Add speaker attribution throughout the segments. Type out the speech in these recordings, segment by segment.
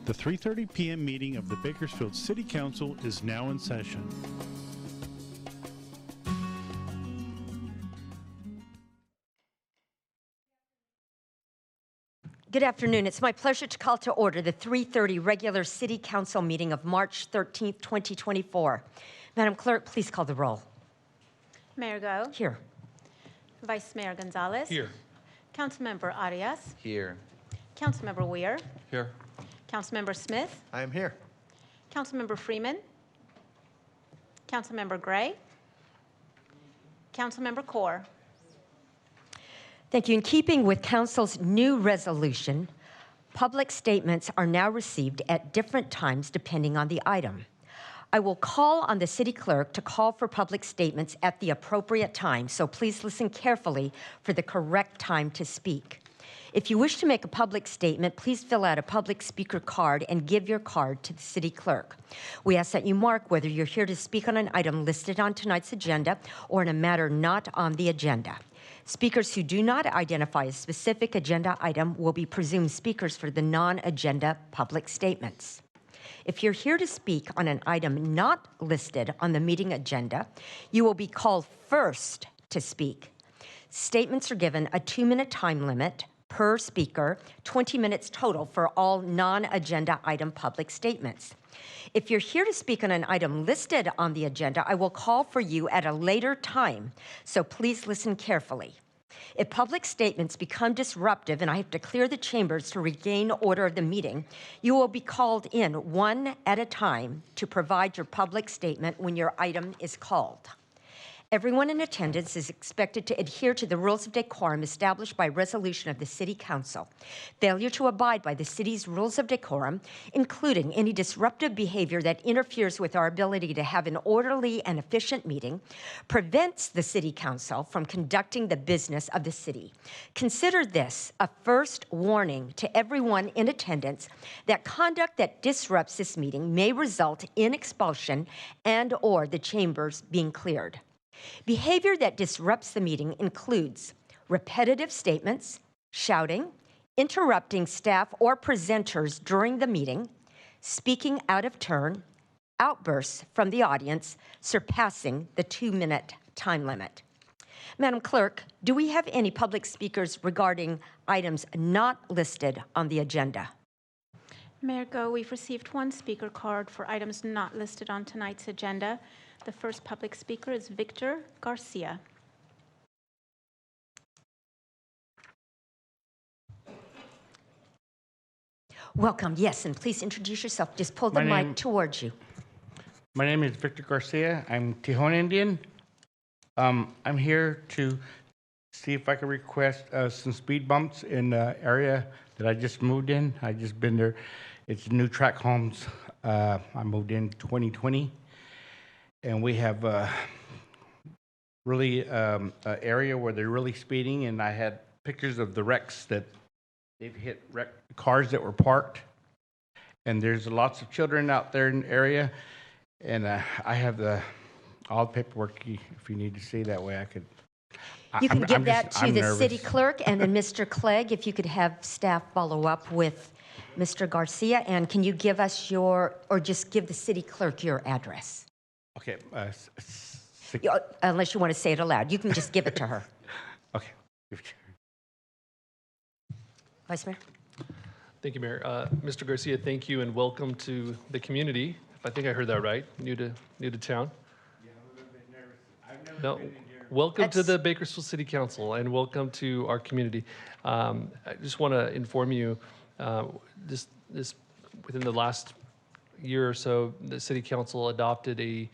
Speaker 1: The 3:30 p.m. meeting of the Bakersfield City Council is now in session.
Speaker 2: Good afternoon. It's my pleasure to call to order the 3:30 regular City Council meeting of March 13th, 2024. Madam Clerk, please call the roll.
Speaker 3: Mayor Go.
Speaker 2: Here.
Speaker 3: Vice Mayor Gonzalez.
Speaker 4: Here.
Speaker 3: Councilmember Arias.
Speaker 4: Here.
Speaker 3: Councilmember Weir.
Speaker 4: Here.
Speaker 3: Councilmember Smith.
Speaker 4: I am here.
Speaker 3: Councilmember Freeman. Councilmember Gray. Councilmember Kaur.
Speaker 2: Thank you. In keeping with Council's new resolution, public statements are now received at different times depending on the item. I will call on the City Clerk to call for public statements at the appropriate time, so please listen carefully for the correct time to speak. If you wish to make a public statement, please fill out a public speaker card and give your card to the City Clerk. We ask that you mark whether you're here to speak on an item listed on tonight's agenda or in a matter not on the agenda. Speakers who do not identify a specific agenda item will be presumed speakers for the non-agenda public statements. If you're here to speak on an item not listed on the meeting agenda, you will be called first to speak. Statements are given a 2-minute time limit per speaker, 20 minutes total for all non-agenda item public statements. If you're here to speak on an item listed on the agenda, I will call for you at a later time, so please listen carefully. If public statements become disruptive and I have to clear the chambers to regain order of the meeting, you will be called in one at a time to provide your public statement when your item is called. Everyone in attendance is expected to adhere to the rules of decorum established by resolution of the City Council. Failure to abide by the city's rules of decorum, including any disruptive behavior that interferes with our ability to have an orderly and efficient meeting, prevents the City Council from conducting the business of the city. Consider this a first warning to everyone in attendance that conduct that disrupts this meeting may result in expulsion and/or the chambers being cleared. Behavior that disrupts the meeting includes repetitive statements, shouting, interrupting staff or presenters during the meeting, speaking out of turn, outbursts from the audience surpassing the 2-minute time limit. Madam Clerk, do we have any public speakers regarding items not listed on the agenda?
Speaker 3: Mayor Go, we've received one speaker card for items not listed on tonight's agenda. The first public speaker is Victor Garcia.
Speaker 2: Welcome, yes, and please introduce yourself. Just pull the mic towards you.
Speaker 5: My name is Victor Garcia. I'm Tijuana Indian. I'm here to see if I can request some speed bumps in the area that I just moved in. I just been there. It's New Track Homes. I moved in 2020. And we have really an area where they're really speeding, and I had pictures of the wrecks that they've hit cars that were parked. And there's lots of children out there in the area, and I have all the paperwork if you need to see that way. I could.
Speaker 2: You can give that to the City Clerk, and then Mr. Clegg, if you could have staff follow up with Mr. Garcia, and can you give us or just give the City Clerk your address?
Speaker 5: Okay.
Speaker 2: Unless you want to say it aloud. You can just give it to her.
Speaker 5: Okay.
Speaker 2: Vice Mayor.
Speaker 4: Thank you, Mayor. Mr. Garcia, thank you and welcome to the community. I think I heard that right. New to town.
Speaker 5: Yeah, I'm a little bit nervous. I've never been in here.
Speaker 4: Welcome to the Bakersfield City Council and welcome to our community. I just want to inform you, this within the last year or so, the City Council adopted a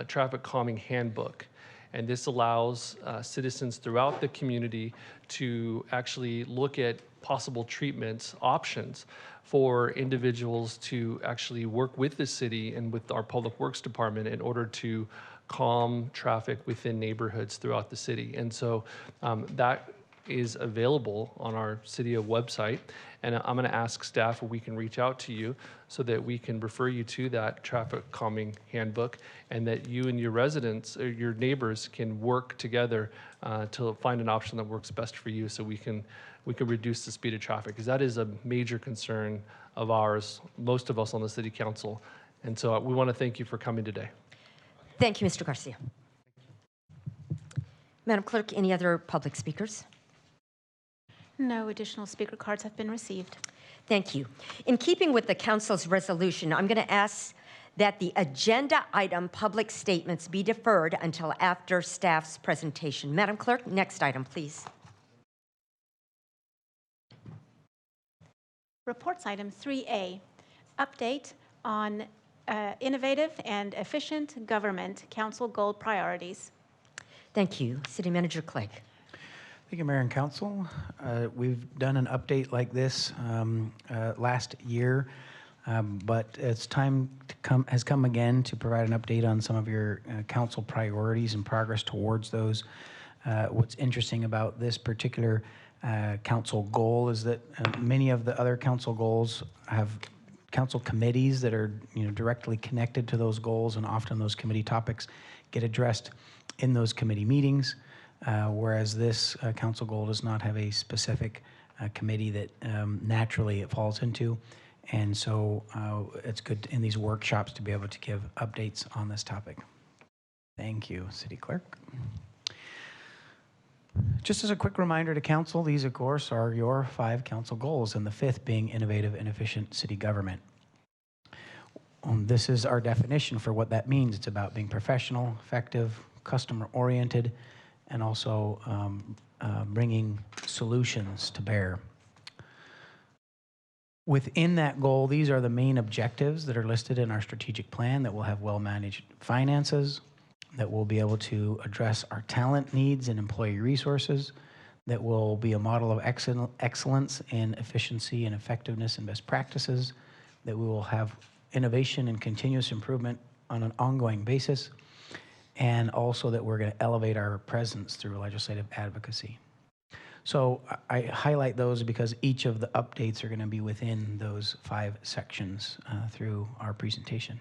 Speaker 4: traffic calming handbook. And this allows citizens throughout the community to actually look at possible treatment options for individuals to actually work with the city and with our Public Works Department in order to calm traffic within neighborhoods throughout the city. And so that is available on our city website. And I'm going to ask staff if we can reach out to you so that we can refer you to that traffic calming handbook, and that you and your residents or your neighbors can work together to find an option that works best for you, so we can reduce the speed of traffic, because that is a major concern of ours, most of us on the city council. And so we want to thank you for coming today.
Speaker 2: Thank you, Mr. Garcia. Madam Clerk, any other public speakers?
Speaker 3: No additional speaker cards have been received.
Speaker 2: Thank you. In keeping with the council's resolution, I'm going to ask that the agenda item public statements be deferred until after staff's presentation. Madam Clerk, next item, please.
Speaker 3: Reports item 3A, update on innovative and efficient government council goal priorities.
Speaker 2: Thank you. City Manager Clegg.
Speaker 6: Thank you, Mayor and Council. We've done an update like this last year, but it's time to has come again to provide an update on some of your council priorities and progress towards those. What's interesting about this particular council goal is that many of the other council goals have council committees that are directly connected to those goals, and often those committee topics get addressed in those committee meetings. Whereas this council goal does not have a specific committee that naturally it falls into. And so it's good in these workshops to be able to give updates on this topic. Thank you, City Clerk. Just as a quick reminder to council, these of course are your 5 council goals, and the 5th being innovative and efficient city government. This is our definition for what that means. It's about being professional, effective, customer-oriented, and also bringing solutions to bear. Within that goal, these are the main objectives that are listed in our strategic plan that will have well-managed finances, that will be able to address our talent needs and employee resources, that will be a model of excellence in efficiency and effectiveness and best practices, that we will have innovation and continuous improvement on an ongoing basis, and also that we're going to elevate our presence through legislative advocacy. So I highlight those because each of the updates are going to be within those 5 sections through our presentation.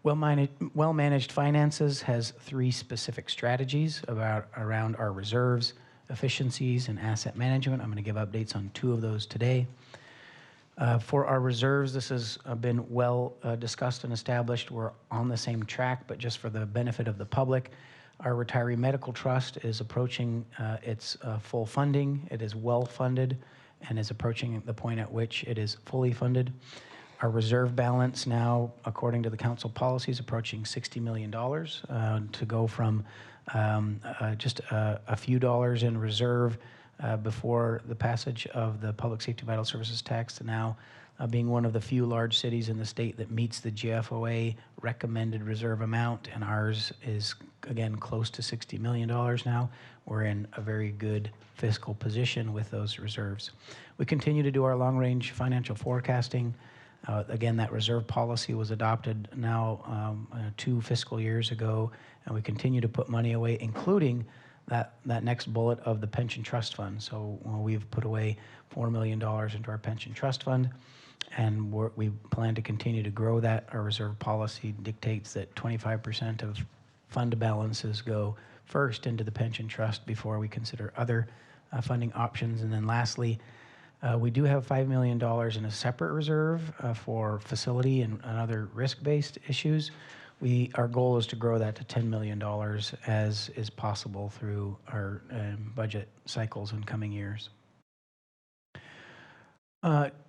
Speaker 6: Well-managed finances has 3 specific strategies around our reserves, efficiencies, and asset management. I'm going to give updates on 2 of those today. For our reserves, this has been well discussed and established. We're on the same track, but just for the benefit of the public, our retiree medical trust is approaching its full funding. It is well funded and is approaching the point at which it is fully funded. Our reserve balance now, according to the council policy, is approaching $60 million to go from just a few dollars in reserve before the passage of the Public Safety Vital Services tax to now being one of the few large cities in the state that meets the GFOA recommended reserve amount, and ours is, again, close to $60 million now. We're in a very good fiscal position with those reserves. We continue to do our long-range financial forecasting. Again, that reserve policy was adopted now 2 fiscal years ago, and we continue to put money away, including that next bullet of the pension trust fund. So we've put away $4 million into our pension trust fund, and we plan to continue to grow that. Our reserve policy dictates that 25% of fund balances go first into the pension trust before we consider other funding options. And then lastly, we do have $5 million in a separate reserve for facility and other risk-based issues. Our goal is to grow that to $10 million as is possible through our budget cycles in coming years.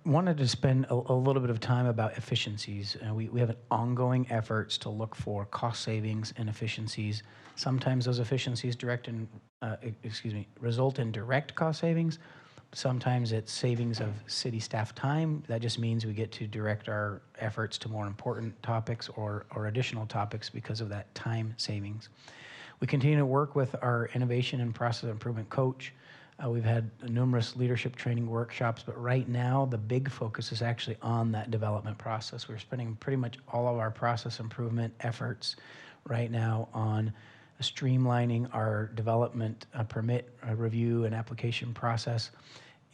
Speaker 6: Wanted to spend a little bit of time about efficiencies. We have an ongoing efforts to look for cost savings and efficiencies. Sometimes those efficiencies result in direct cost savings. Sometimes it's savings of city staff time. That just means we get to direct our efforts to more important topics or additional topics because of that time savings. We continue to work with our innovation and process improvement coach. We've had numerous leadership training workshops, but right now the big focus is actually on that development process. We're spending pretty much all of our process improvement efforts right now on streamlining our development permit review and application process,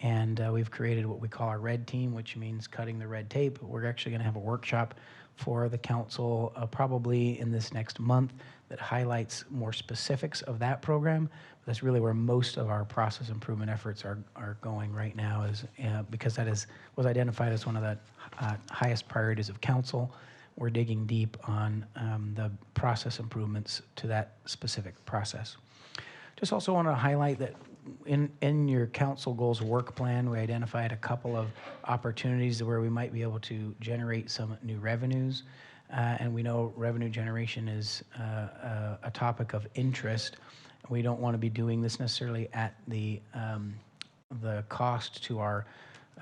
Speaker 6: And we've created what we call our red team, which means cutting the red tape. We're actually going to have a workshop for the council probably in this next month that highlights more specifics of that program. That's really where most of our process improvement efforts are going right now, is because that was identified as one of the highest priorities of council. We're digging deep on the process improvements to that specific process. Just also want to highlight that in your council goals work plan, we identified a couple of opportunities where we might be able to generate some new revenues. And we know revenue generation is a topic of interest. We don't want to be doing this necessarily at the cost to our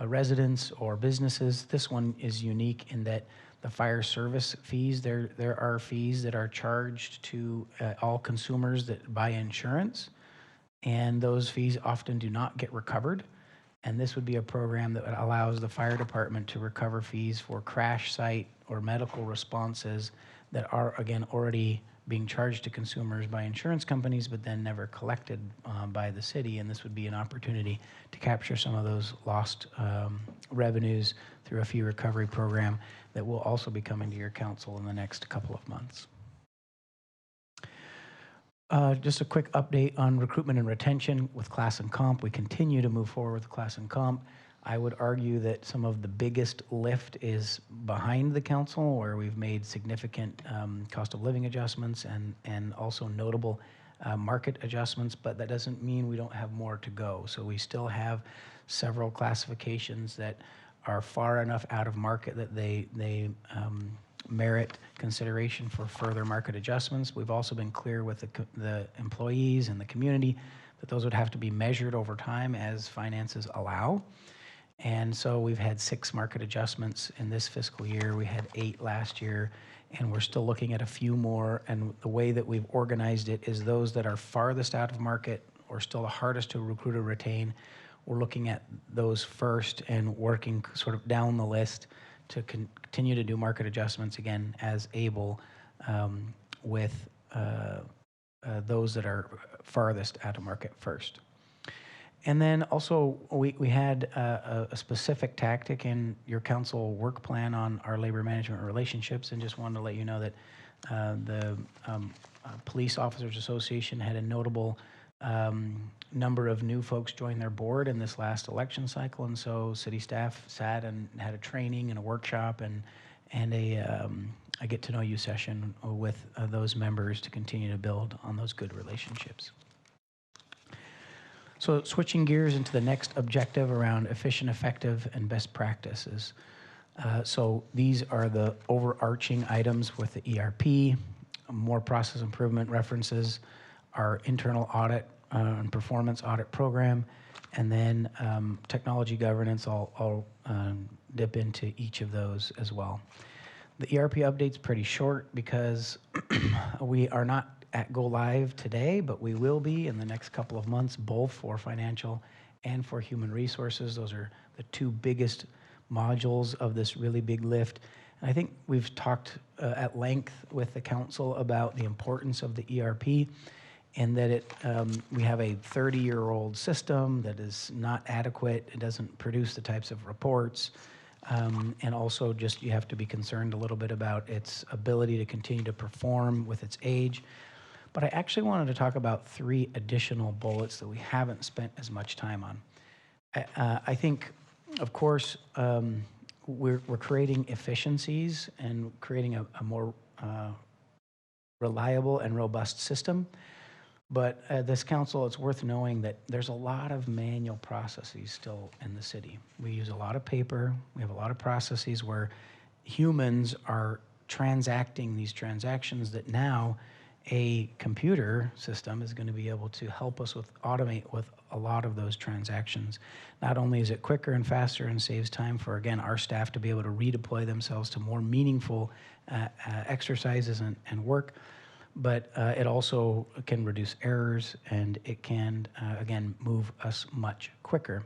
Speaker 6: residents or businesses. This one is unique in that the fire service fees, there are fees that are charged to all consumers that buy insurance, and those fees often do not get recovered. And this would be a program that allows the fire department to recover fees for crash site or medical responses that are, again, already being charged to consumers by insurance companies, but then never collected by the city. And this would be an opportunity to capture some of those lost revenues through a fee recovery program that will also be coming to your council in the next couple of months. Just a quick update on recruitment and retention with class and comp. We continue to move forward with class and comp. I would argue that some of the biggest lift is behind the council, where we've made significant cost of living adjustments and also notable market adjustments, but that doesn't mean we don't have more to go. So we still have several classifications that are far enough out of market that they merit consideration for further market adjustments. We've also been clear with the employees and the community that those would have to be measured over time as finances allow. And so we've had 6 market adjustments in this fiscal year. We had 8 last year, and we're still looking at a few more. And the way that we've organized it is those that are farthest out of market or still the hardest to recruit or retain, we're looking at those first and working sort of down the list to continue to do market adjustments, again, as able with those that are farthest out of market first. And then also, we had a specific tactic in your council work plan on our labor management relationships, and just wanted to let you know that the Police Officers Association had a notable number of new folks join their board in this last election cycle, and so city staff sat and had a training and a workshop and a get to know you session with those members to continue to build on those good relationships. So switching gears into the next objective around efficient, effective, and best practices. So these are the overarching items with the ERP, more process improvement references, our internal audit and performance audit program, and then technology governance. I'll dip into each of those as well. The ERP update's pretty short because we are not at go live today, but we will be in the next couple of months, both for financial and for human resources. Those are the 2 biggest modules of this really big lift. And I think we've talked at length with the council about the importance of the ERP, and that we have a 30-year-old system that is not adequate. It doesn't produce the types of reports. And also just you have to be concerned a little bit about its ability to continue to perform with its age. But I actually wanted to talk about 3 additional bullets that we haven't spent as much time on. I think, of course, we're creating efficiencies and creating a more reliable and robust system. But this council, it's worth knowing that there's a lot of manual processes still in the city. We use a lot of paper. We have a lot of processes where humans are transacting these transactions that now a computer system is going to be able to help us automate with a lot of those transactions. Not only is it quicker and faster and saves time for, again, our staff to be able to redeploy themselves to more meaningful exercises and work, but it also can reduce errors, and it can, again, move us much quicker.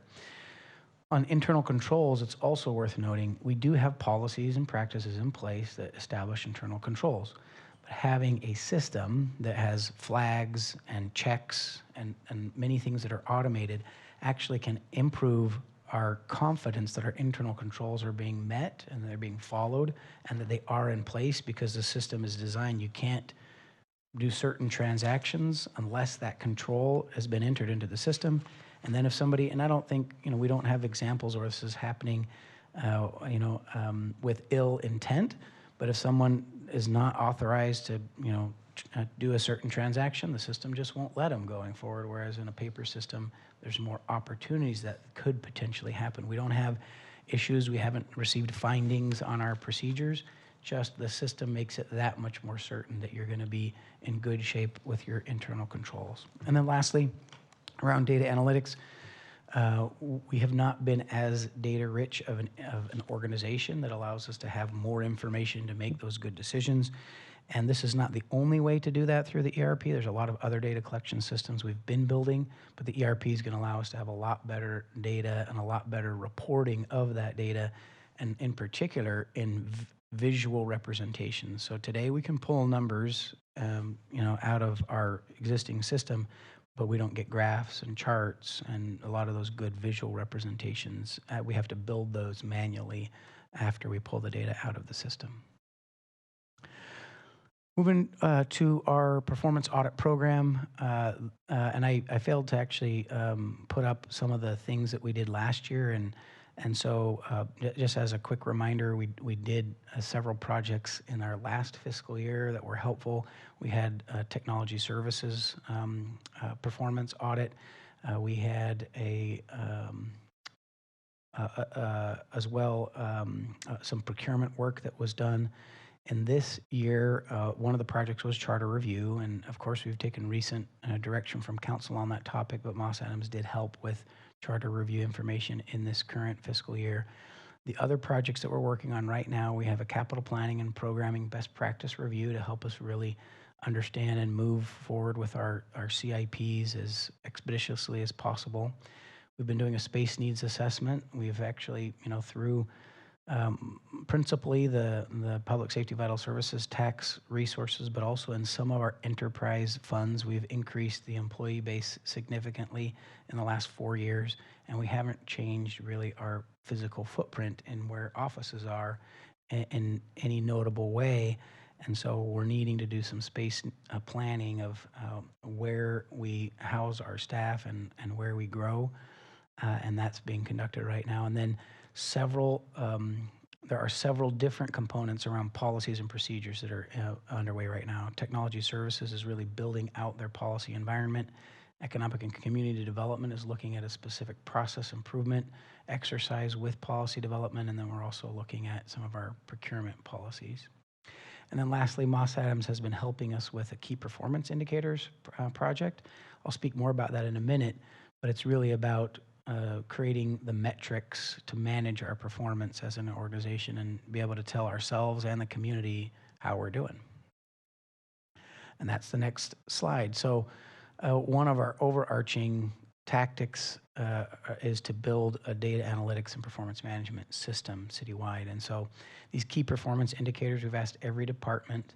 Speaker 6: On internal controls, it's also worth noting, we do have policies and practices in place that establish internal controls. But having a system that has flags and checks and many things that are automated actually can improve our confidence that our internal controls are being met and they're being followed and that they are in place, because the system is designed. You can't do certain transactions unless that control has been entered into the system. And then if somebody, and I don't think, we don't have examples where this is happening, with ill intent, but if someone is not authorized to, do a certain transaction, the system just won't let them going forward. Whereas in a paper system, there's more opportunities that could potentially happen. We don't have issues. We haven't received findings on our procedures. Just the system makes it that much more certain that you're going to be in good shape with your internal controls. And then lastly, around data analytics, we have not been as data rich of an organization that allows us to have more information to make those good decisions. And this is not the only way to do that through the ERP. There's a lot of other data collection systems we've been building, but the ERP is going to allow us to have a lot better data and a lot better reporting of that data, and in particular in visual representations. So today we can pull numbers, out of our existing system, but we don't get graphs and charts and a lot of those good visual representations. We have to build those manually after we pull the data out of the system. Moving to our performance audit program, and I failed to actually put up some of the things that we did last year, and so just as a quick reminder, we did several projects in our last fiscal year that were helpful. We had technology services performance audit. We had as well some procurement work that was done. And this year, one of the projects was charter review, and of course we've taken recent direction from council on that topic, but Moss Adams did help with charter review information in this current fiscal year. The other projects that we're working on right now, we have a capital planning and programming best practice review to help us really understand and move forward with our CIPs as expeditiously as possible. We've been doing a space needs assessment. We've actually, through principally the Public Safety Vital Services tax resources, but also in some of our enterprise funds, we've increased the employee base significantly in the last 4 years, and we haven't changed really our physical footprint in where offices are in any notable way. And so we're needing to do some space planning of where we house our staff and where we grow, and that's being conducted right now. And then there are several different components around policies and procedures that are underway right now. Technology Services is really building out their policy environment. Economic and Community Development is looking at a specific process improvement exercise with policy development, and then we're also looking at some of our procurement policies. And then lastly, Moss Adams has been helping us with a key performance indicators project. I'll speak more about that in a minute, but it's really about creating the metrics to manage our performance as an organization and be able to tell ourselves and the community how we're doing. And that's the next slide. So one of our overarching tactics is to build a data analytics and performance management system citywide. And so these key performance indicators, we've asked every department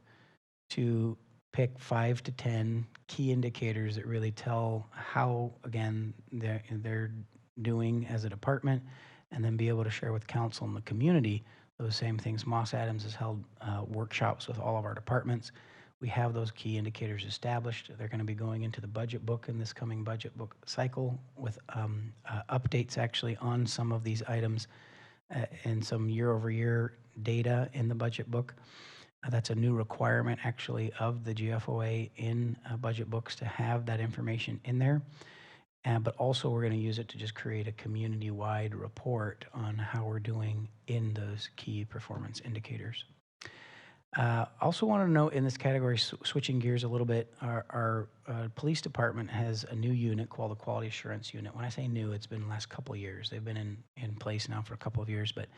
Speaker 6: to pick 5 to 10 key indicators that really tell how, again, they're doing as a department, and then be able to share with council and the community those same things. Moss Adams has held workshops with all of our departments. We have those key indicators established. They're going to be going into the budget book in this coming budget book cycle with updates actually on some of these items and some year-over-year data in the budget book. That's a new requirement actually of the GFOA in budget books to have that information in there. But also we're going to use it to just create a community-wide report on how we're doing in those key performance indicators. Also want to note in this category, switching gears a little bit, our police department has a new unit called the Quality Assurance Unit. When I say new, it's been the last couple of years. They've been in place now for a couple of years, but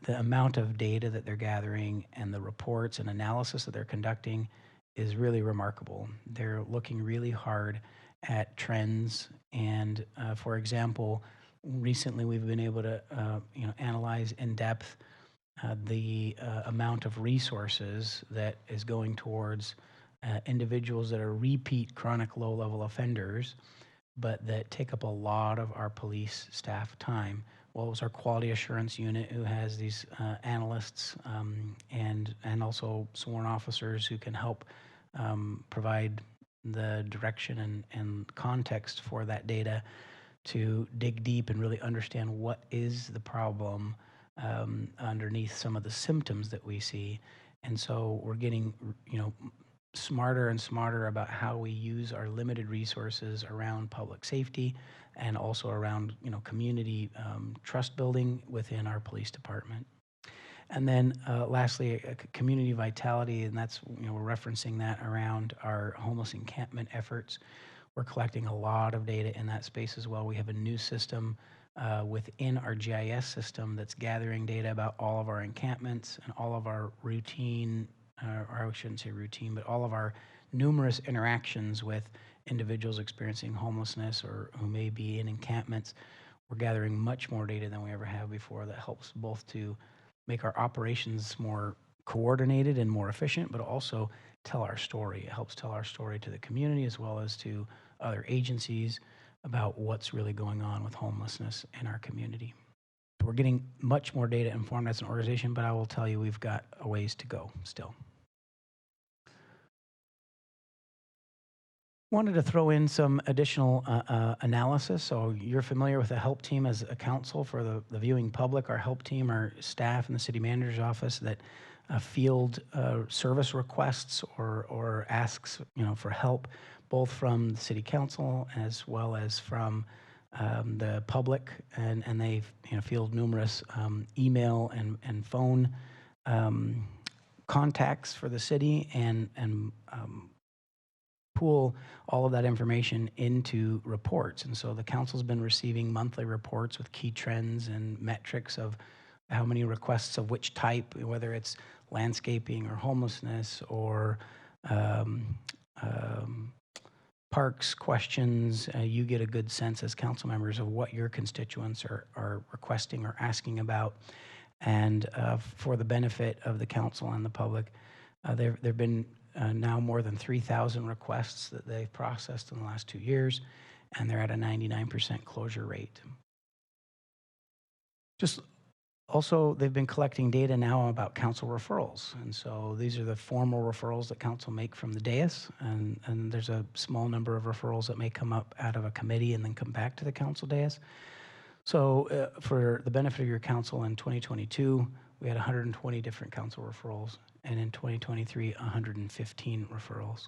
Speaker 6: the amount of data that they're gathering and the reports and analysis that they're conducting is really remarkable. They're looking really hard at trends, and for example, recently we've been able to analyze in depth the amount of resources that is going towards individuals that are repeat chronic low-level offenders but that take up a lot of our police staff time. Well, it was our quality assurance unit who has these analysts and also sworn officers who can help provide the direction and context for that data to dig deep and really understand what is the problem underneath some of the symptoms that we see. And so we're getting, smarter and smarter about how we use our limited resources around public safety and also around, community trust building within our police department. And then lastly, community vitality, and that's, we're referencing that around our homeless encampment efforts. We're collecting a lot of data in that space as well. We have a new system within our GIS system that's gathering data about all of our encampments and all of our routine, or I shouldn't say routine, but all of our numerous interactions with individuals experiencing homelessness or who may be in encampments. We're gathering much more data than we ever have before that helps both to make our operations more coordinated and more efficient, but also tell our story. It helps tell our story to the community as well as to other agencies about what's really going on with homelessness in our community. So we're getting much more data informed as an organization, but I will tell you we've got a ways to go still. Wanted to throw in some additional analysis. So you're familiar with the help team as a council for the viewing public. Our help team, our staff in the city manager's office that field service requests or asks, for help, both from the city council as well as from the public, and they field numerous email and phone contacts for the city and pool all of that information into reports. And so the council's been receiving monthly reports with key trends and metrics of how many requests of which type, whether it's landscaping or homelessness or parks questions. You get a good sense as council members of what your constituents are requesting or asking about. And for the benefit of the council and the public, there have been now more than 3,000 requests that they've processed in the last 2 years, and they're at a 99% closure rate. Just also, they've been collecting data now about council referrals. And so these are the formal referrals that council make from the dais, and there's a small number of referrals that may come up out of a committee and then come back to the council dais. So for the benefit of your council, in 2022, we had 120 different council referrals, and in 2023, 115 referrals.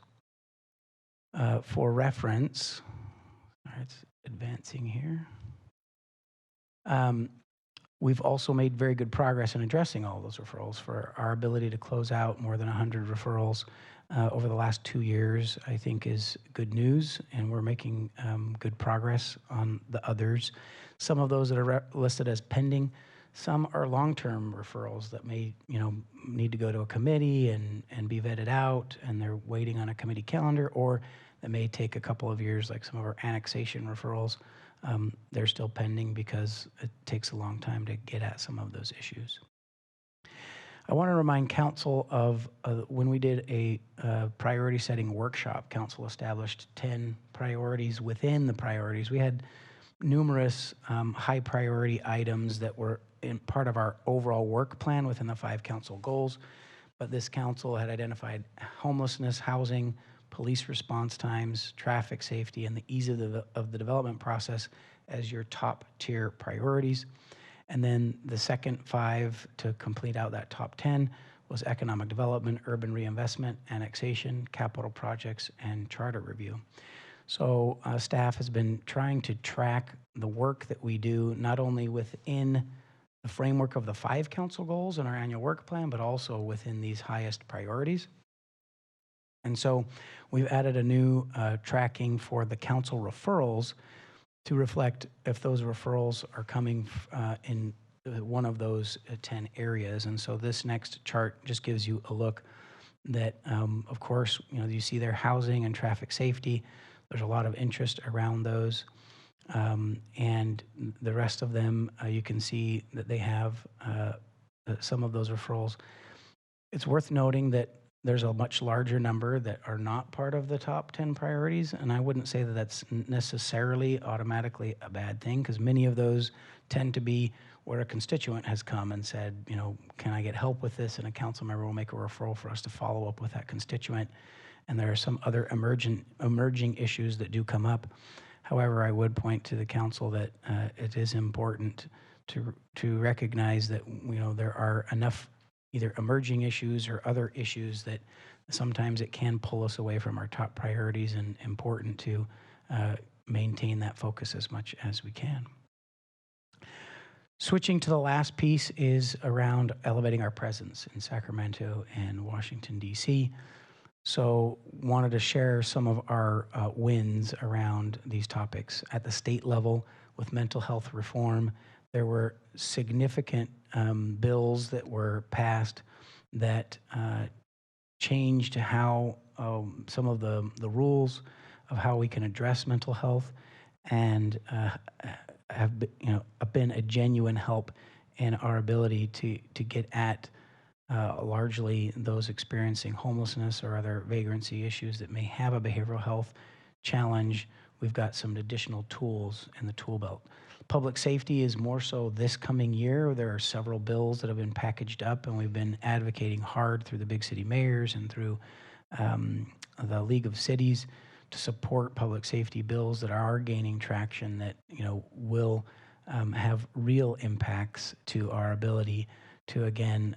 Speaker 6: For reference, all right, it's advancing here. We've also made very good progress in addressing all those referrals. For our ability to close out more than 100 referrals over the last 2 years, I think is good news, and we're making good progress on the others. Some of those that are listed as pending, some are long-term referrals that may, need to go to a committee and be vetted out, and they're waiting on a committee calendar, or that may take a couple of years, like some of our annexation referrals. They're still pending because it takes a long time to get at some of those issues. I want to remind council of when we did a priority setting workshop, council established 10 priorities within the priorities. We had numerous high priority items that were in part of our overall work plan within the 5 council goals, but this council had identified homelessness, housing, police response times, traffic safety, and the ease of the development process as your top tier priorities. And then the second 5 to complete out that top 10 was economic development, urban reinvestment, annexation, capital projects, and charter review. So staff has been trying to track the work that we do, not only within the framework of the 5 council goals in our annual work plan, but also within these highest priorities. And so we've added a new tracking for the council referrals to reflect if those referrals are coming in one of those 10 areas. And so this next chart just gives you a look that, of course, you see their housing and traffic safety. There's a lot of interest around those. And the rest of them, you can see that they have some of those referrals. It's worth noting that there's a much larger number that are not part of the top 10 priorities, and I wouldn't say that that's necessarily automatically a bad thing, because many of those tend to be where a constituent has come and said, you know, can I get help with this? And a council member will make a referral for us to follow up with that constituent. And there are some other emerging issues that do come up. However, I would point to the council that it is important to recognize that, you know, there are enough either emerging issues or other issues that sometimes it can pull us away from our top priorities, and important to maintain that focus as much as we can. Switching to the last piece is around elevating our presence in Sacramento and Washington, D.C. So wanted to share some of our wins around these topics. At the state level, with mental health reform, there were significant bills that were passed that changed how some of the rules of how we can address mental health, and have been a genuine help in our ability to get at largely those experiencing homelessness or other vagrancy issues that may have a behavioral health challenge. We've got some additional tools in the tool belt. Public safety is more so this coming year. There are several bills that have been packaged up, and we've been advocating hard through the big city mayors and through the League of Cities to support public safety bills that are gaining traction, that, you know, will have real impacts to our ability to, again,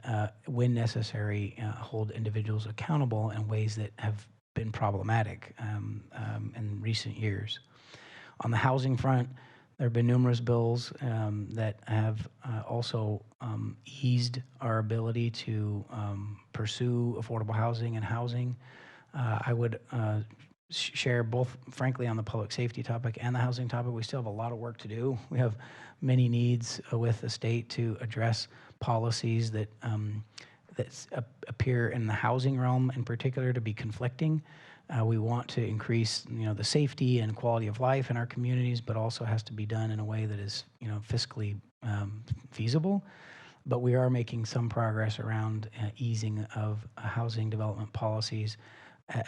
Speaker 6: when necessary, hold individuals accountable in ways that have been problematic in recent years. On the housing front, there have been numerous bills that have also eased our ability to pursue affordable housing and housing. I would share both, frankly, on the public safety topic and the housing topic. We still have a lot of work to do. We have many needs with the state to address policies that appear in the housing realm in particular to be conflicting. We want to increase, you know, the safety and quality of life in our communities, but also has to be done in a way that is, you know, fiscally feasible. But we are making some progress around easing of housing development policies,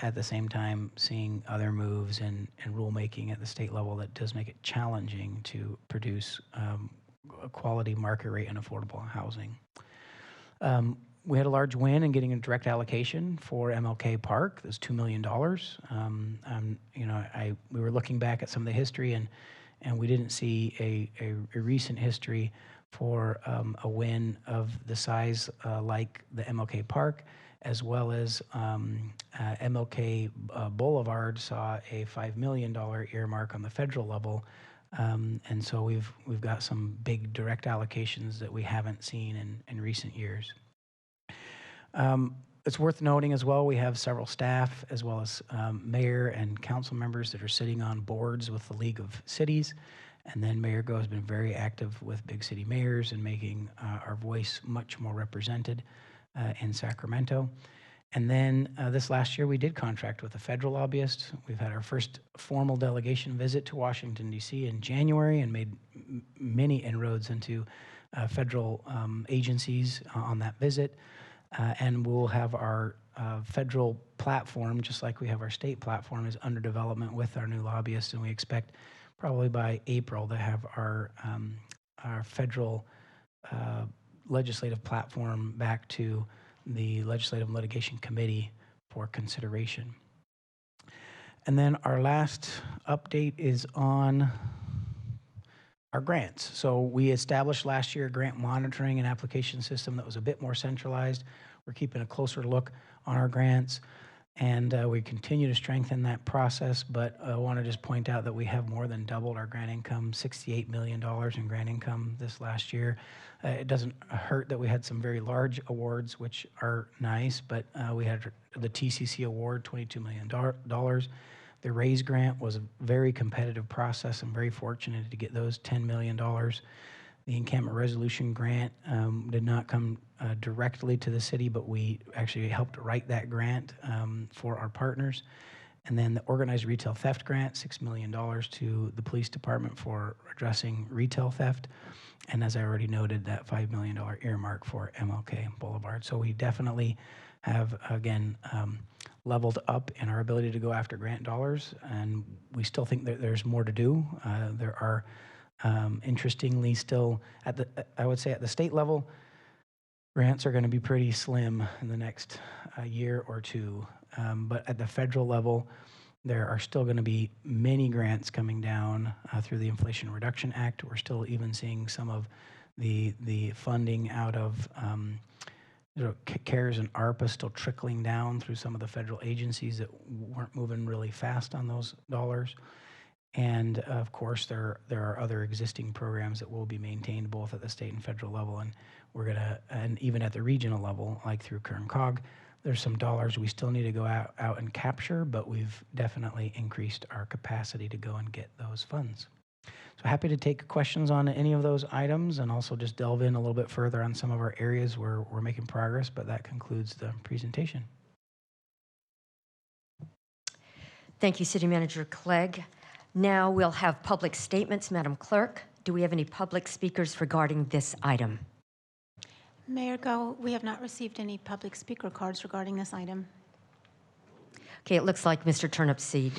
Speaker 6: at the same time seeing other moves and rulemaking at the state level that does make it challenging to produce a quality market rate and affordable housing. We had a large win in getting a direct allocation for MLK Park. That's $2 million. You know, we were looking back at some of the history, and we didn't see a recent history for a win of the size like the MLK Park, as well as MLK Boulevard saw a $5 million earmark on the federal level. And so we've got some big direct allocations that we haven't seen in recent years. It's worth noting as well, we have several staff as well as mayor and council members that are sitting on boards with the League of Cities. And then Mayor Go has been very active with big city mayors and making our voice much more represented in Sacramento. And then this last year, we did contract with a federal lobbyist. We've had our first formal delegation visit to Washington, D.C. in January, and made many inroads into federal agencies on that visit. And we'll have our federal platform, just like we have our state platform, is under development with our new lobbyists, and we expect probably by April to have our federal legislative platform back to the Legislative Litigation Committee for consideration. And then our last update is on our grants. So we established last year a grant monitoring and application system that was a bit more centralized. We're keeping a closer look on our grants, and we continue to strengthen that process, but I want to just point out that we have more than doubled our grant income, $68 million in grant income this last year. It doesn't hurt that we had some very large awards, which are nice, but we had the TCC award, $22 million. The RAISE grant was a very competitive process. I'm very fortunate to get those $10 million. The encampment resolution grant did not come directly to the city, but we actually helped write that grant for our partners. And then the organized retail theft grant, $6 million to the police department for addressing retail theft. And as I already noted, that $5 million earmark for MLK Boulevard. So we definitely have, again, leveled up in our ability to go after grant dollars, and we still think that there's more to do. There are, interestingly, still at the, I would say at the state level, grants are going to be pretty slim in the next year or two. But at the federal level, there are still going to be many grants coming down through the Inflation Reduction Act. We're still even seeing some of the funding out of CARES and ARPA still trickling down through some of the federal agencies that weren't moving really fast on those dollars. And of course, there are other existing programs that will be maintained both at the state and federal level, and we're gonna, and even at the regional level, like through Kern Cog, there's some dollars we still need to go out and capture, but we've definitely increased our capacity to go and get those funds. So happy to take questions on any of those items and also just delve in a little bit further on some of our areas where we're making progress, but that concludes the presentation.
Speaker 2: Thank you, City Manager Clegg. Now we'll have public statements. Madam Clerk, do we have any public speakers regarding this item?
Speaker 3: Mayor Go, we have not received any public speaker cards regarding this item.
Speaker 2: Okay, it looks like Mr. Turnipseed.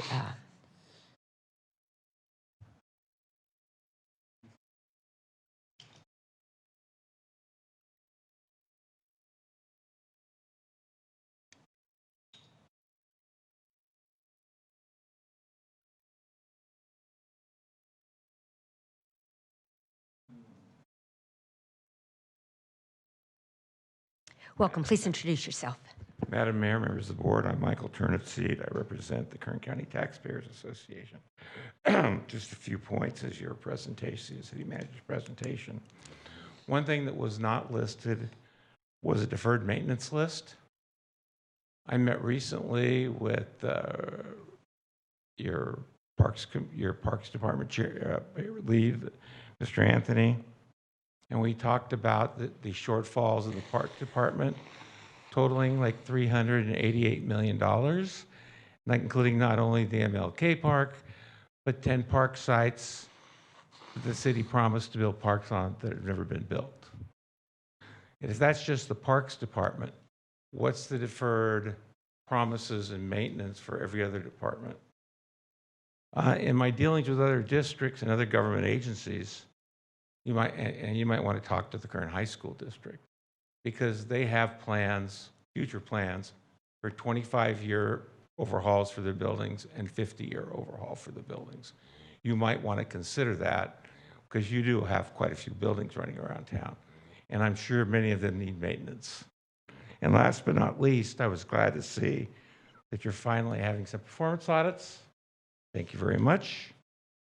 Speaker 2: Welcome. Please introduce yourself.
Speaker 7: Madam Mayor, members of the board, I'm Michael Turnipseed. I represent the Kern County Taxpayers Association. Just a few points as your presentation, the city manager's presentation. One thing that was not listed was a deferred maintenance list. I met recently with your Parks Department chair, lead, Mr. Anthony, and we talked about the shortfalls of the Park Department totaling like $388 million, like including not only the MLK Park, but 10 park sites that the city promised to build parks on that have never been built. And if that's just the Parks Department, what's the deferred promises and maintenance for every other department? In my dealings with other districts and other government agencies, you might want to talk to the Kern High School District, because they have plans, future plans, for 25-year overhauls for their buildings and 50-year overhaul for the buildings. You might want to consider that, because you do have quite a few buildings running around town, and I'm sure many of them need maintenance. And last but not least, I was glad to see that you're finally having some performance audits. Thank you very much,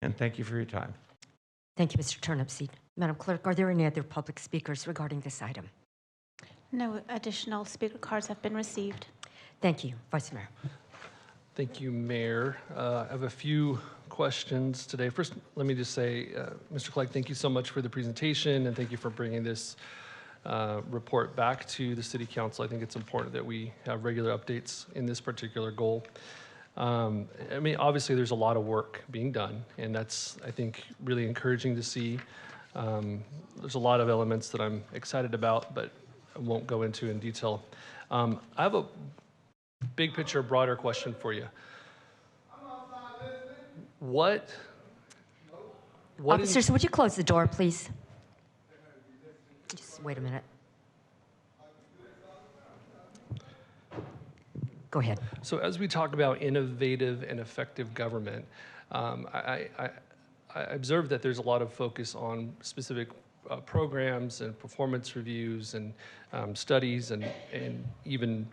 Speaker 7: and thank you for your time.
Speaker 2: Thank you, Mr. Turnipseed. Madam Clerk, are there any other public speakers regarding this item?
Speaker 3: No additional speaker cards have been received.
Speaker 2: Thank you, Vice Mayor.
Speaker 4: Thank you, Mayor. I have a few questions today. First, let me just say, Mr. Clegg, thank you so much for the presentation, and thank you for bringing this report back to the City Council. I think it's important that we have regular updates in this particular goal. I mean, obviously, there's a lot of work being done, and that's, I think, really encouraging to see. There's a lot of elements that I'm excited about, but I won't go into in detail. I have a big picture, broader question for you. What
Speaker 2: Officers, would you close the door, please? Just wait a minute. Go ahead.
Speaker 4: So as we talk about innovative and effective government, I observed that there's a lot of focus on specific programs and performance reviews and studies and even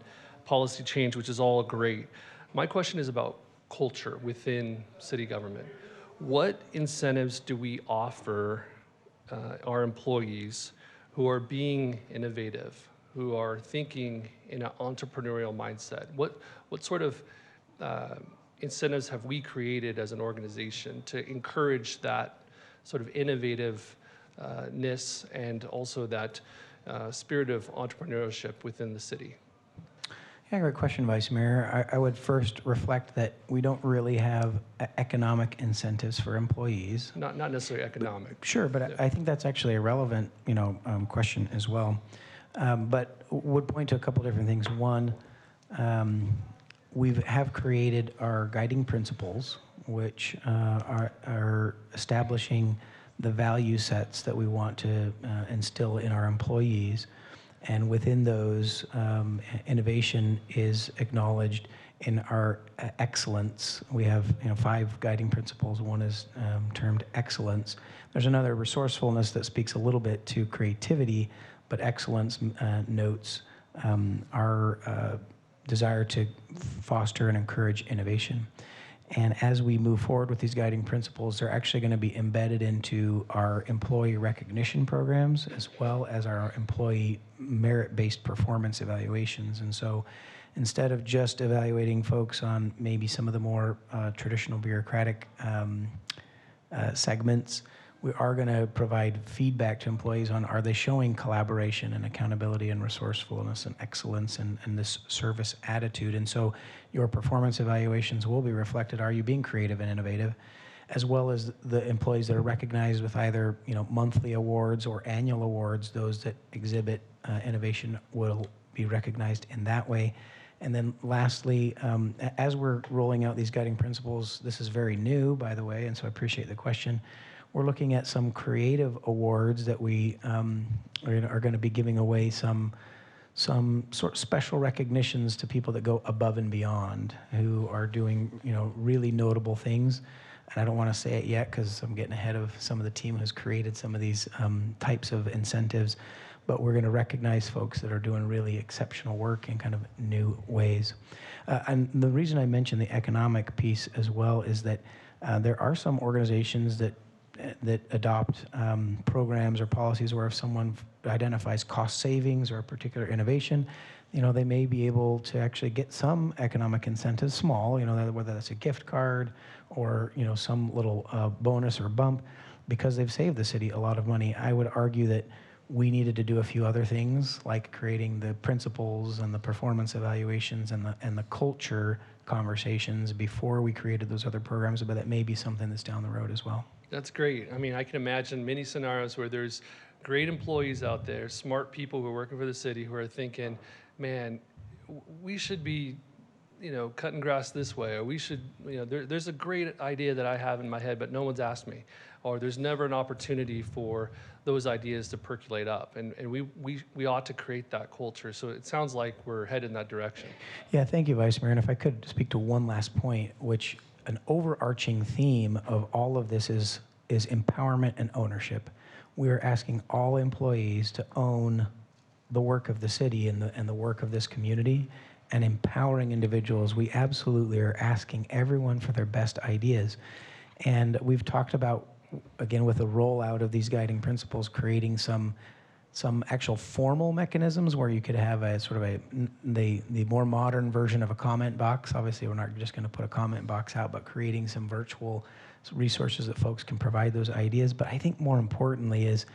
Speaker 4: policy change, which is all great. My question is about culture within city government. What incentives do we offer our employees who are being innovative, who are thinking in an entrepreneurial mindset? What sort of incentives have we created as an organization to encourage that sort of innovativeness and also that spirit of entrepreneurship within the city?
Speaker 6: Yeah, great question, Vice Mayor. I would first reflect that we don't really have economic incentives for employees.
Speaker 4: Not necessarily economic.
Speaker 6: Sure, but I think that's actually a relevant, question as well. But would point to a couple different things. One, we have created our guiding principles, which are establishing the value sets that we want to instill in our employees. And within those, innovation is acknowledged in our excellence. We have 5 guiding principles. One is termed excellence. There's another, resourcefulness, that speaks a little bit to creativity, but excellence notes our desire to foster and encourage innovation. And as we move forward with these guiding principles, they're actually going to be embedded into our employee recognition programs as well as our employee merit-based performance evaluations. And so instead of just evaluating folks on maybe some of the more traditional bureaucratic segments, we are going to provide feedback to employees on, are they showing collaboration and accountability and resourcefulness and excellence and this service attitude. And so your performance evaluations will be reflected. Are you being creative and innovative? As well as the employees that are recognized with either monthly awards or annual awards. Those that exhibit innovation will be recognized in that way. And then lastly, as we're rolling out these guiding principles, this is very new, by the way, and so I appreciate the question. We're looking at some creative awards that we are going to be giving away some sort of special recognitions to people that go above and beyond, who are doing really notable things. And I don't want to say it yet because I'm getting ahead of some of the team who's created some of these types of incentives. But we're going to recognize folks that are doing really exceptional work in kind of new ways. And the reason I mentioned the economic piece as well is that there are some organizations that adopt programs or policies where if someone identifies cost savings or a particular innovation, they may be able to actually get some economic incentives, small, whether that's a gift card or, some little bonus or bump, because they've saved the city a lot of money. I would argue that we needed to do a few other things, like creating the principles and the performance evaluations and the culture conversations before we created those other programs, but that may be something that's down the road as well.
Speaker 4: That's great. I mean, I can imagine many scenarios where there's great employees out there, smart people who are working for the city who are thinking, man, we should be, cutting grass this way, or we should, there's a great idea that I have in my head, but no one's asked me, or there's never an opportunity for those ideas to percolate up. And we ought to create that culture. So it sounds like we're headed in that direction.
Speaker 6: Yeah, thank you, Vice Mayor. And if I could speak to one last point, which an overarching theme of all of this is empowerment and ownership. We are asking all employees to own the work of the city and the work of this community, and empowering individuals. We absolutely are asking everyone for their best ideas. And we've talked about, again, with the rollout of these guiding principles, creating some actual formal mechanisms where you could have a sort of the more modern version of a comment box. Obviously, we're not just going to put a comment box out, but creating some virtual resources that folks can provide those ideas. But I think more importantly is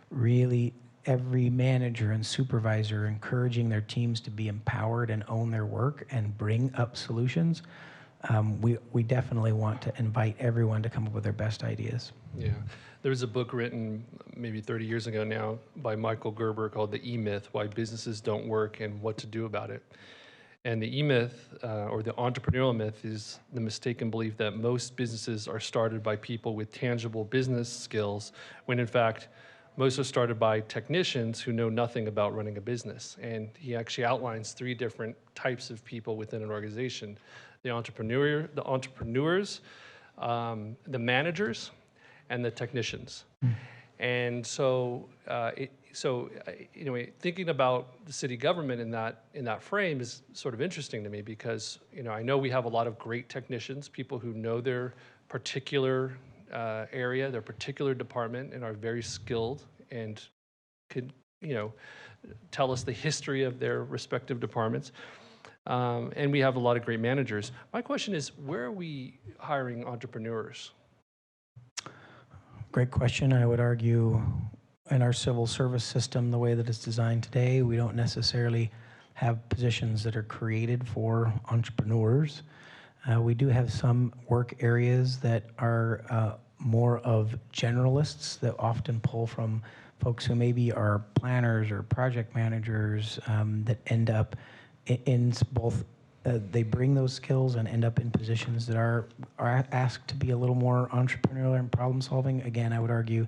Speaker 6: really every manager and supervisor encouraging their teams to be empowered and own their work and bring up solutions. We definitely want to invite everyone to come up with their best ideas.
Speaker 4: Yeah. There was a book written maybe 30 years ago now by Michael Gerber called The E-Myth, Why Businesses Don't Work and What to Do About It. And the E-Myth, or the entrepreneurial myth, is the mistaken belief that most businesses are started by people with tangible business skills, when in fact, most are started by technicians who know nothing about running a business. And he actually outlines 3 different types of people within an organization: the entrepreneurs, the managers, and the technicians. And so, thinking about the city government in that frame is sort of interesting to me, because I know we have a lot of great technicians, people who know their particular area, their particular department, and are very skilled and could tell us the history of their respective departments. And we have a lot of great managers. My question is, where are we hiring entrepreneurs?
Speaker 6: Great question. I would argue in our civil service system, the way that it's designed today, we don't necessarily have positions that are created for entrepreneurs. We do have some work areas that are more of generalists that often pull from folks who maybe are planners or project managers that end up in both. They bring those skills and end up in positions that are asked to be a little more entrepreneurial and problem solving. Again, I would argue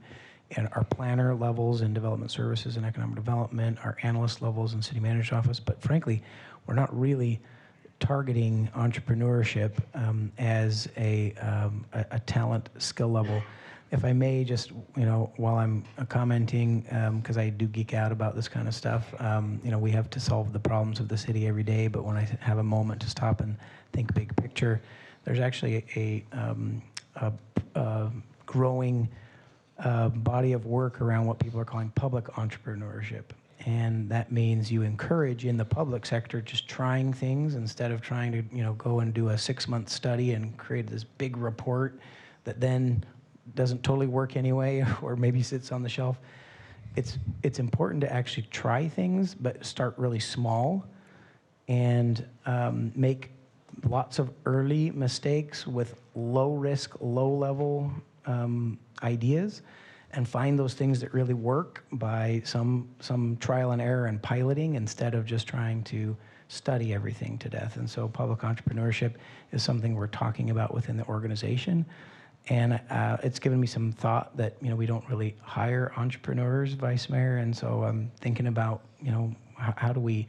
Speaker 6: in our planner levels in development services and economic development, our analyst levels in city manager's office, but frankly, we're not really targeting entrepreneurship as a talent skill level. If I may, just while I'm commenting, because I do geek out about this kind of stuff, we have to solve the problems of the city every day. But when I have a moment to stop and think big picture, there's actually a growing body of work around what people are calling public entrepreneurship. And that means you encourage in the public sector just trying things instead of trying to go and do a 6-month study and create this big report that then doesn't totally work anyway or maybe sits on the shelf. It's important to actually try things, but start really small and make lots of early mistakes with low risk, low level ideas, and find those things that really work by some trial and error and piloting instead of just trying to study everything to death. And so public entrepreneurship is something we're talking about within the organization. And it's given me some thought that we don't really hire entrepreneurs, Vice Mayor, and so I'm thinking about how do we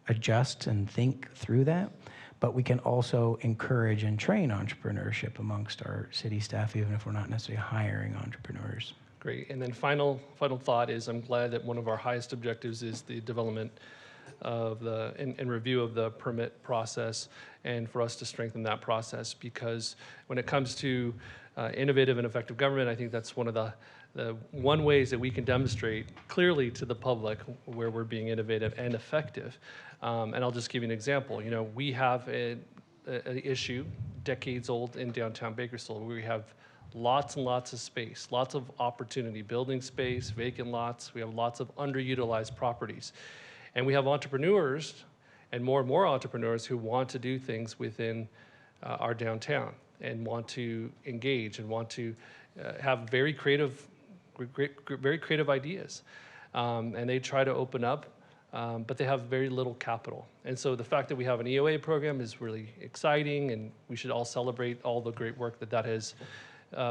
Speaker 6: adjust and think through that. But we can also encourage and train entrepreneurship amongst our city staff, even if we're not necessarily hiring entrepreneurs.
Speaker 4: Great. And then final thought is I'm glad that one of our highest objectives is the development of the and review of the permit process, and for us to strengthen that process, because when it comes to innovative and effective government, I think that's one of the one ways that we can demonstrate clearly to the public where we're being innovative and effective. And I'll just give you an example. We have an issue, decades old, in downtown Bakersfield, where we have lots and lots of space, lots of opportunity, building space, vacant lots. We have lots of underutilized properties. And we have entrepreneurs and more entrepreneurs who want to do things within our downtown and want to engage and want to have very creative ideas. And they try to open up, but they have very little capital. And so the fact that we have an EOA program is really exciting, and we should all celebrate all the great work that has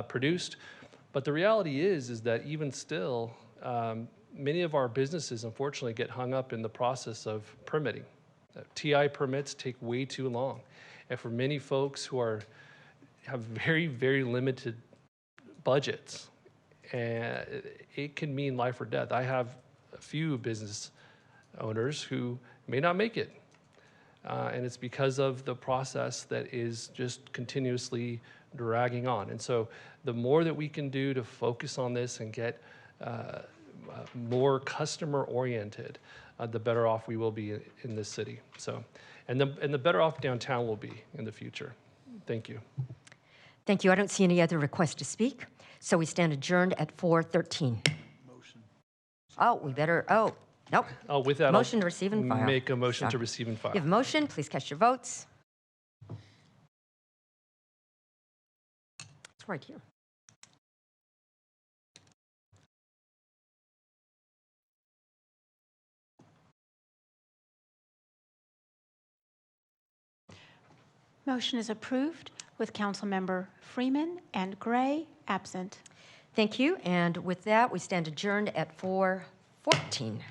Speaker 4: produced. But the reality is that even still, many of our businesses, unfortunately, get hung up in the process of permitting. TI permits take way too long. And for many folks who have very, very limited budgets, and it can mean life or death. I have a few business owners who may not make it. And it's because of the process that is just continuously dragging on. And so the more that we can do to focus on this and get more customer oriented, the better off we will be in this city. So, and the better off downtown will be in the future. Thank you.
Speaker 2: Thank you. I don't see any other requests to speak, so we stand adjourned at 4:13. Motion. Nope.
Speaker 4: Oh, with that,
Speaker 2: Motion
Speaker 4: I'll
Speaker 2: to receive and file.
Speaker 4: make a motion to receive and file.
Speaker 2: You have a motion. Please cast your votes. It's right here.
Speaker 3: Motion is approved with Councilmember Freeman and Gray absent.
Speaker 2: Thank you. And with that, we stand adjourned at 4:14.